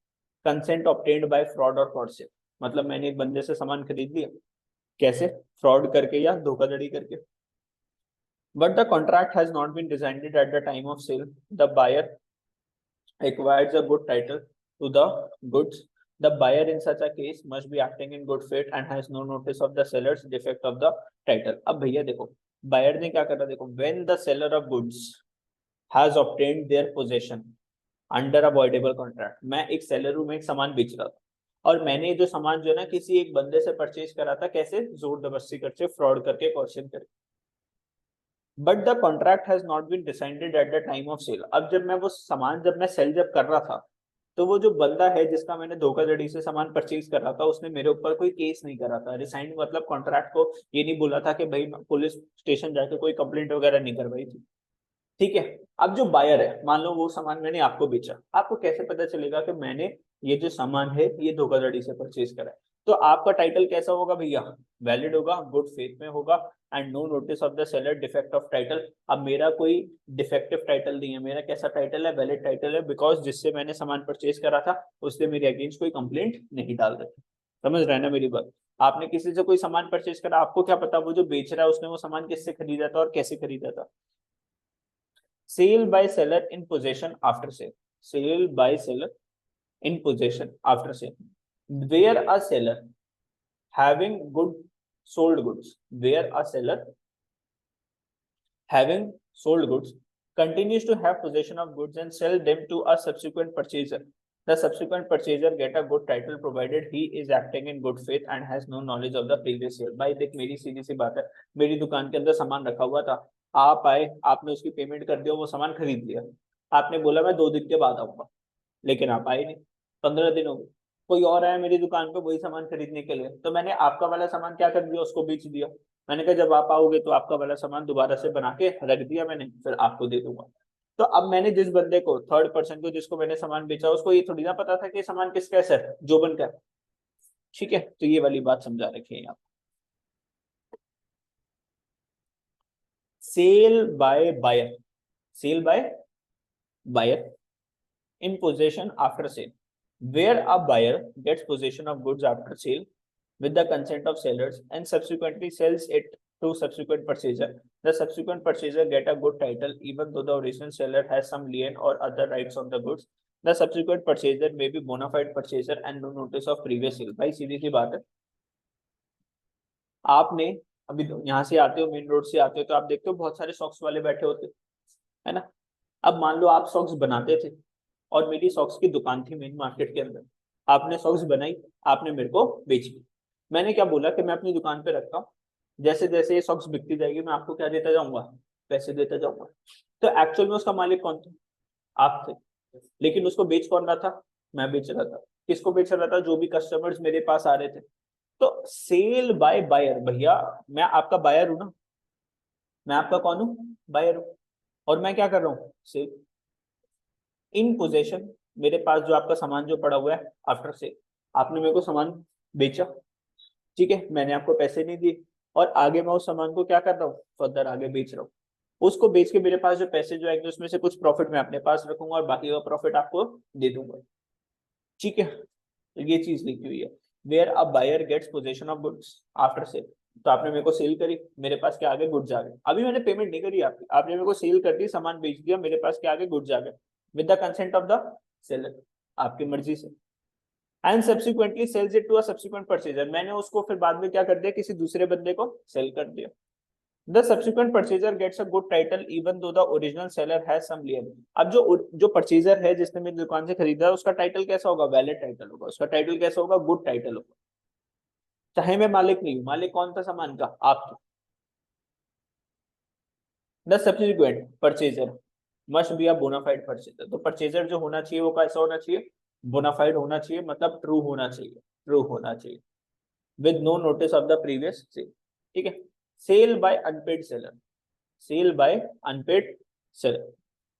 consent obtained by fraud or coercion। मतलब मैंने एक बंदे से सामान खरीद लिया, कैसे, फ्रॉड करके या धोखाधड़ी करके, but the contract has not been designed at the time of sale. The buyer acquires a good title to the goods. The buyer in such a case must be acting in good faith and has no notice of the seller's defect of the title. अब भैया देखो buyer ने क्या करा, देखो when the seller of goods has obtained their possession under a voidable contract, मैं एक सेलर हूं, मैं एक सामान बेच रहा था और मैंने ये जो सामान जो है ना किसी एक बंदे से परचेज करा था, कैसे, जोर जबरदस्ती करके, फ्रॉड करके, कॉर्शन करके, but the contract has not been decided at the time of sale. अब जब मैं वो सामान जब मैं सेल जब कर रहा था, तो वो जो बंदा है जिसका मैंने धोखाधड़ी से सामान परचेज कर रहा था, उसने मेरे ऊपर कोई केस नहीं करा था। रिसाइंड मतलब कॉन्ट्रैक्ट को ये नहीं बोला था कि भाई पुलिस स्टेशन जाके कोई कंप्लेंट वगैरह नहीं करवाई थी। ठीक है, अब जो बायर है, मान लो वो सामान मैंने आपको बेचा, आपको कैसे पता चलेगा कि मैंने ये जो सामान है ये धोखाधड़ी से परचेज करा है? तो आपका टाइटल कैसा होगा भैया, वैलिड होगा, गुड फेथ में होगा, and no notice of the seller defect of title. अब मेरा कोई डिफेक्टिव टाइटल नहीं है, मेरा कैसा टाइटल है, वैलिड टाइटल है, बिकॉज जिससे मैंने सामान परचेज करा था उसने मेरे अगेंस्ट कोई कंप्लेंट नहीं डाल रखी। समझ रहे हैं ना मेरी बात? आपने किसी से कोई सामान परचेज करा, आपको क्या पता वो जो बेच रहा है उसने वो सामान किससे खरीदा था और कैसे खरीदा था? Sale by seller in possession after sale. Sale by seller in possession after sale. Where a seller having good sold goods, where a seller having sold goods continues to have possession of goods and sell them to a subsequent purchaser. The subsequent purchaser get a good title provided he is acting in good faith and has no knowledge of the previous sale. भाई देख, मेरी सीधी सी बात है, मेरी दुकान के अंदर सामान रखा हुआ था, आप आए, आपने उसकी पेमेंट कर दिया, वो सामान खरीद लिया, आपने बोला मैं 2 दिन के बाद आऊंगा, लेकिन आप आए नहीं, 15 दिन हो गए, कोई और आया मेरी दुकान पे वही सामान खरीदने के लिए, तो मैंने आपका वाला सामान क्या कर दिया, उसको बेच दिया। मैंने कहा जब आप आओगे तो आपका वाला सामान दोबारा से बना के रख दिया मैंने, फिर आपको दे दूंगा। तो अब मैंने जिस बंदे को, थर्ड पर्सन को, जिसको मैंने सामान बेचा, उसको ये थोड़ी ना पता था कि सामान किसका है, सर जो बन का। ठीक है, तो ये वाली बात समझा रखी है आप। Sale by buyer, sale by buyer in possession after sale, where a buyer gets possession of goods after sale with the consent of sellers and subsequently sells it to subsequent purchaser. The subsequent purchaser get a good title even though the original seller has some lien or other rights on the goods. The subsequent purchaser may be bona fide purchaser and no notice of previous sale. भाई सीधी सी बात है, आपने अभी यहाँ से आते हो, मेन रोड से आते हो, तो आप देखते हो बहुत सारे सॉक्स वाले बैठे होते, है ना? अब मान लो आप सॉक्स बनाते थे और मेरी सॉक्स की दुकान थी मेन मार्केट के अंदर, आपने सॉक्स बनाई, आपने मेरे को बेची, मैंने क्या बोला कि मैं अपनी दुकान पे रखता हूँ, जैसे जैसे ये सॉक्स बिकती जाएगी मैं आपको क्या देता जाऊंगा, पैसे देता जाऊंगा। तो एक्चुअल में उसका मालिक कौन था, आप थे, लेकिन उसको बेच कौन रहा था, मैं बेच रहा था। किसको बेच रहा था, जो भी कस्टमर्स मेरे पास आ रहे थे। तो सेल बाय बायर, भैया मैं आपका बायर हूं ना, मैं आपका कौन हूँ, बायर हूँ, और मैं क्या कर रहा हूँ, सेल इन पोजेशन, मेरे पास जो आपका सामान जो पड़ा हुआ है आफ्टर से, आपने मेरे को सामान बेचा, ठीक है, मैंने आपको पैसे नहीं दिए, और आगे मैं उस सामान को क्या कर रहा हूँ, फर्दर आगे बेच रहा हूँ। उसको बेच के मेरे पास जो पैसे जो आएंगे उसमें से कुछ प्रॉफिट मैं अपने पास रखूंगा और बाकी का प्रॉफिट आपको दे दूंगा। ठीक है, तो ये चीज लिखी हुई है, where a buyer gets possession of goods after sale. तो आपने मेरे को सेल करी, मेरे पास क्या आ गए, गुड्स आ गए, अभी मैंने पेमेंट नहीं करी आपकी, आपने मेरे को सेल कर दी, सामान बेच दिया, मेरे पास क्या आ गए, गुड्स आ गए, with the consent of the seller, आपकी मर्जी से, and subsequently sells it to a subsequent purchaser, मैंने उसको फिर बाद में क्या कर दिया, किसी दूसरे बंदे को सेल कर दिया। The subsequent purchaser gets a good title even though the original seller has some lien. अब जो परचेजर है जिसने मेरी दुकान से खरीदा है, उसका टाइटल कैसा होगा, वैलिड टाइटल होगा, उसका टाइटल कैसा होगा, गुड टाइटल होगा, चाहे मैं मालिक नहीं हूं। मालिक कौन था सामान का, आप। The subsequent purchaser must be a bona fide purchaser, तो परचेजर जो होना चाहिए वो कैसा होना चाहिए, बोनाफाइड होना चाहिए, मतलब ट्रू होना चाहिए, ट्रू होना चाहिए, with no notice of the previous sale. ठीक है, sale by unpaid seller, sale by unpaid seller,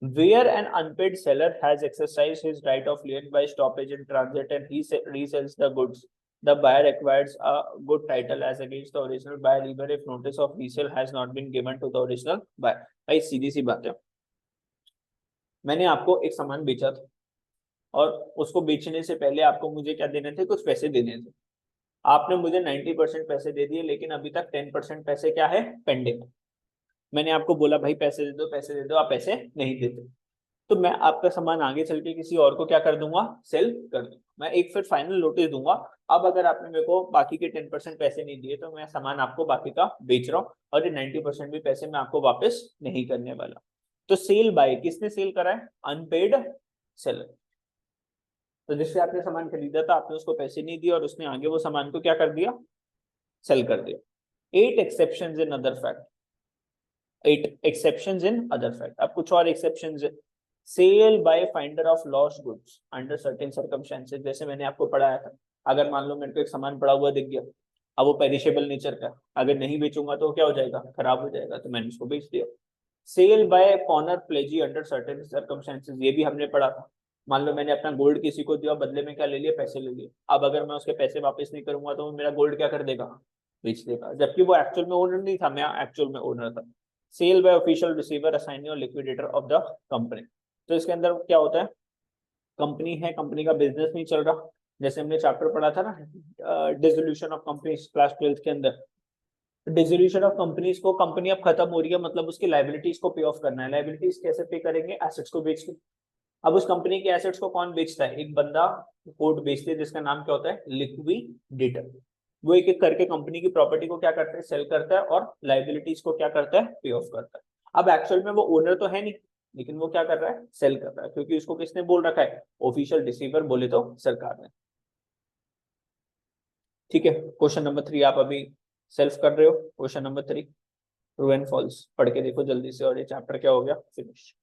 where an unpaid seller has exercised his right of lien by stoppage in transit and he resells the goods, the buyer acquires a good title as against the original buyer even if notice of resale has not been given to the original buyer। भाई सीधी सी बात है, मैंने आपको एक सामान बेचा था और उसको बेचने से पहले आपको मुझे क्या देने थे, कुछ पैसे देने थे, आपने मुझे 90% पैसे दे दिए, लेकिन अभी तक 10% पैसे क्या है, पेंडिंग। मैंने आपको बोला भाई पैसे दे दो पैसे दे दो, आप पैसे नहीं देते, तो मैं आपका सामान आगे चल के किसी और को क्या कर दूंगा, सेल कर दूंगा। मैं एक फिर फाइनल नोटिस दूंगा, अब अगर आपने मेरे को बाकी के 10% पैसे नहीं दिए तो मैं सामान आपको बाकी का बेच रहा हूँ, और ये 90% भी पैसे मैं आपको वापस नहीं करने वाला। तो सेल बाय किसने सेल करा है, अनपेड सेलर। तो जिससे आपने सामान खरीदा था आपने उसको पैसे नहीं दिए और उसने आगे वो सामान को क्या कर दिया, सेल कर दिया। 8 exceptions in other fact, 8 exceptions in other fact। अब कुछ और exceptions है। Sale by finder of lost goods under certain circumstances, जैसे मैंने आपको पढ़ाया था, अगर मान लो मेरे को एक सामान पड़ा हुआ दिख गया, अब वो पेरिशेबल नेचर का, अगर नहीं बेचूंगा तो क्या हो जाएगा, खराब हो जाएगा, तो मैंने उसको बेच दिया। Sale by pawnor pledgee under certain circumstances, ये भी हमने पढ़ा था। मान लो मैंने अपना गोल्ड किसी को दिया, बदले में क्या ले लिया, पैसे ले लिए, अब अगर मैं उसके पैसे वापस नहीं करूंगा तो वो मेरा गोल्ड क्या कर देगा, बेच देगा, जबकि वो एक्चुअल में ओनर नहीं था, मैं एक्चुअल में ओनर था। Sale by official receiver assignee or liquidator of the company, तो इसके अंदर क्या होता है, कंपनी है, कंपनी का बिजनेस नहीं चल रहा, जैसे हमने चैप्टर पढ़ा था ना डिसोल्यूशन ऑफ कंपनीज क्लास 12 के अंदर, डिसोल्यूशन ऑफ कंपनीज को, कंपनी अब खत्म हो रही है, मतलब उसकी लाइबिलिटीज को पे ऑफ करना है। लाइबिलिटीज कैसे पे करेंगे, एसेट्स को बेच के। अब उस कंपनी के एसेट्स को कौन बेचता है, एक बंदा कोर्ट बेचते हैं जिसका नाम क्या होता है, लिक्विडेटर। वो एक एक करके कंपनी की प्रॉपर्टी को क्या करता है, सेल करता है, और लाइबिलिटीज को क्या करता है, पे ऑफ करता है। अब एक्चुअल में वो ओनर तो है नहीं, लेकिन वो क्या कर रहा है, सेल कर रहा है, क्योंकि उसको किसने बोल रखा है, ऑफिशियल रिसीवर बोले तो सरकार ने। ठीक है, क्वेश्चन नंबर 3 आप अभी सेल्फ कर रहे हो। Question number 3 true and false पढ़ के देखो जल्दी से, और ये चैप्टर क्या हो गया, फिनिश।